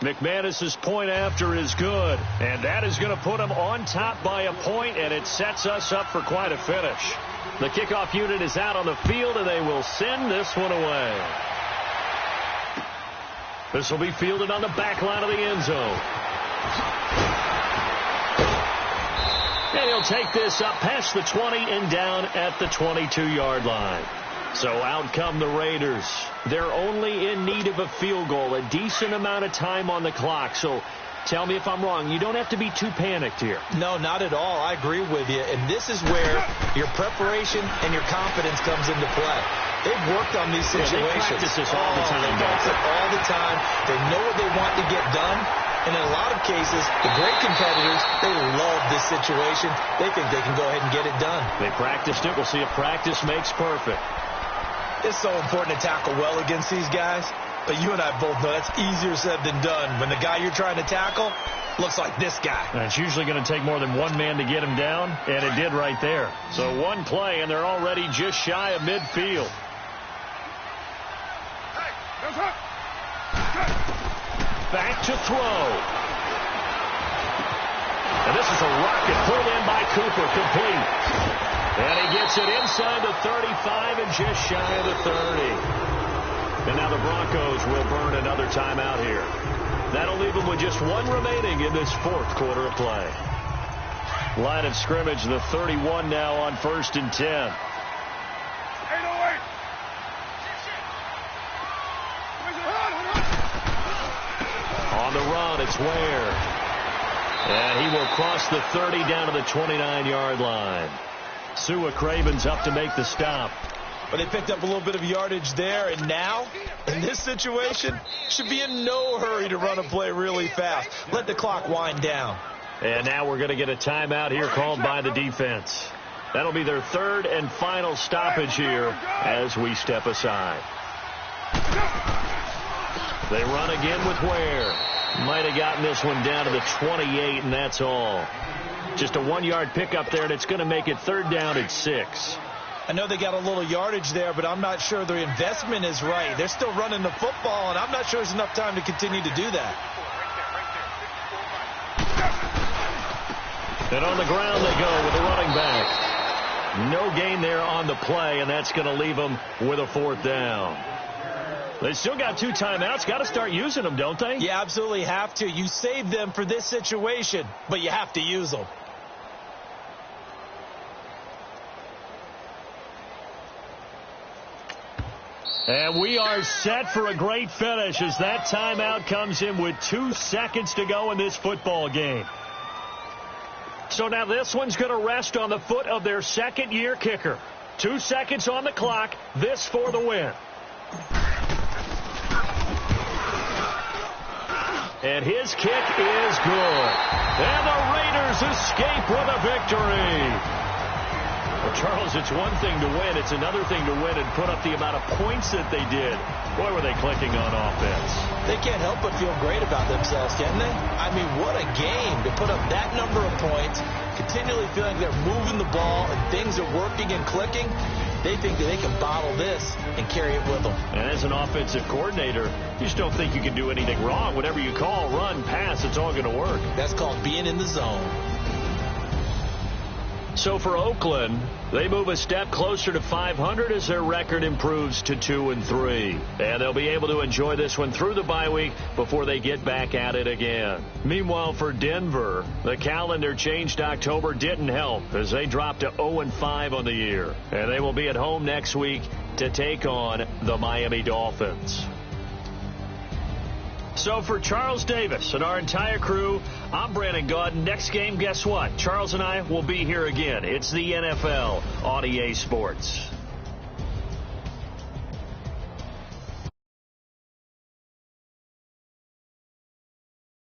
McManus's point after is good, and that is going to put them on top by a point, and it sets us up for quite a finish. The kickoff unit is out on the field, and they will send this one away. This will be fielded on the back line of the end zone. And he'll take this up past the 20 and down at the 22-yard line. So out come the Raiders. They're only in need of a field goal, a decent amount of time on the clock. So tell me if I'm wrong. You don't have to be too panicked here. No, not at all. I agree with you. And this is where your preparation and your confidence comes into play. They've worked on these situations. They practice this all the time. They practice it all the time. They know what they want to get done. And in a lot of cases, the great competitors, they love this situation. They think they can go ahead and get it done. They practiced it. We'll see if practice makes perfect. It's so important to tackle well against these guys. But you and I both know that's easier said than done. When the guy you're trying to tackle looks like this guy. And it's usually going to take more than one man to get him down, and it did right there. So one play, and they're already just shy of midfield. Back to throw. And this is a rocket pulled in by Cooper, complete. And he gets it inside the 35 and just shy of the 30. And now the Broncos will burn another timeout here. That'll leave them with just one remaining in this 4th quarter of play. Line of scrimmage, the 31 now on 1st and 10. On the run, it's Ware. And he will cross the 30 down to the 29-yard line. Sua Craven's up to make the stop. But they picked up a little bit of yardage there, and now, in this situation, should be in no hurry to run a play really fast. Let the clock wind down. And now we're going to get a timeout here called by the defense. That'll be their 3rd and final stoppage here as we step aside. They run again with Ware. Might have gotten this one down to the 28, and that's all. Just a 1-yard pickup there, and it's going to make it 3rd down at 6. I know they got a little yardage there, but I'm not sure their investment is right. They're still running the football, and I'm not sure there's enough time to continue to do that. And on the ground they go with the running back. No gain there on the play, and that's going to leave them with a 4th down. They still got 2 timeouts. Got to start using them, don't they? You absolutely have to. You save them for this situation, but you have to use them. And we are set for a great finish as that timeout comes in with 2 seconds to go in this football game. So now this one's going to rest on the foot of their second-year kicker. 2 seconds on the clock. This for the win. And his kick is good. And the Raiders escape with a victory. Well, Charles, it's one thing to win. It's another thing to win and put up the amount of points that they did. Boy, were they clicking on offense. They can't help but feel great about themselves, can they? I mean, what a game to put up that number of points, continually feeling they're moving the ball and things are working and clicking. They think that they can bottle this and carry it with them. And as an offensive coordinator, you just don't think you can do anything wrong. Whatever you call, run, pass, it's all going to work. That's called being in the zone. So for Oakland, they move a step closer to 500 as their record improves to 2-3. And they'll be able to enjoy this one through the bye week before they get back at it again. Meanwhile, for Denver, the calendar changed October didn't help as they dropped to 0-5 on the year. And they will be at home next week to take on the Miami Dolphins. So for Charles Davis and our entire crew, I'm Brandon Gaudin. Next game, guess what? Charles and I will be here again. It's the NFL on EA Sports.